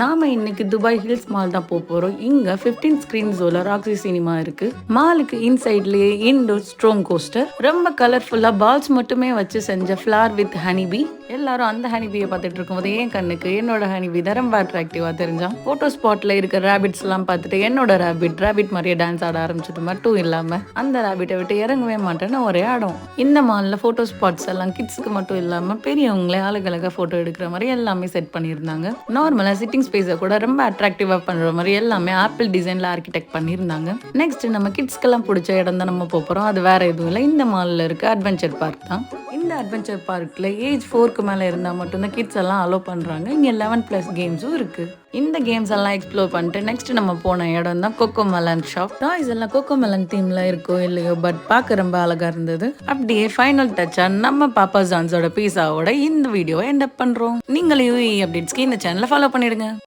நாம இன்னைக்கு Dubai hills mall தான் போறோம். இங்க 15 ஸ்கிரீன் ஜோன்ல ராக்ஸி சினிமா இருக்கு. மாலுக்கு இன்சைட்லயே இன்டோர் ஸ்ட்ரோம் கோஸ்டர், ரொம்ப கலர்ஃபுல்லா பால்ஸ் மட்டுமே வச்சு செஞ்ச ஃபிளார் வித் ஹனிபி. எல்லாரும் அந்த ஹனிபியை பார்த்துட்டு இருக்கும்போது என் கண்ணுக்கு என்னோட ஹனிபி தான் ரொம்ப அட்ராக்டிவா தெரிஞ்சான். போட்டோ ஸ்பாட்ல இருக்க ரேபிட்ஸ் எல்லாம் பார்த்துட்டு என்னோட ரேபிட் மாதிரியே டான்ஸ் ஆட ஆரம்பிச்சது மட்டும் இல்லாம அந்த ரேபிட்டை விட்டு இறங்கவே மாட்டேன்னு ஒரே ஆடும். இந்த மால்ல போட்டோ ஸ்பாட்ஸ் எல்லாம் கிட்ஸ்க்கு மட்டும் இல்லாம பெரியவங்களே அழகழகா போட்டோ எடுக்கிற மாதிரி எல்லாமே செட் பண்ணியிருந்தாங்க. நார்மலா சிட்டிங் ஸ்பேஸை கூட ரொம்ப அட்ராக்டிவா பண்ற மாதிரி எல்லாமே ஆப்பிள் டிசைன்ல ஆர்கிடெக்ட் பண்ணியிருந்தாங்க. நெக்ஸ்ட் நம்ம கிட்ஸ்க்கெல்லாம் பிடிச்ச இடம் தான் நம்ம போறோம். அது வேற எதுவும் இல்லை, இந்த மால்ல இருக்க அட்வென்ச்சர் பார்க் தான். இந்த அட்வென்ச்சர் பார்க்ல ஏஜ் 4க்கு மேல இருந்தா மட்டும்தான் கிட்ஸ் எல்லாம் அலோ பண்றாங்க. இங்க 11+ கேம்ஸும் இருக்கு. இந்த கேம்ஸ் எல்லாம் எக்ஸ்ப்ளோர் பண்ணிட்டு நெக்ஸ்ட் நம்ம போன இடம் தான் கோகோமெலன் ஷாப். டாய்ஸ் எல்லாம் கோகோமெலன் தீம்ல இருக்கோ இல்லையோ, பட் பார்க்க ரொம்ப அழகா இருந்தது. அப்படியே ஃபைனல் டச்சா நம்ம பாப்பா ஜான்ஸோட பீஸாவோட இந்த வீடியோவை எண்ட் அப் பண்றோம். நீங்களும் UAE அப்டேட்ஸ்க்கு இந்த சேனலை ஃபாலோ பண்ணிடுங்க.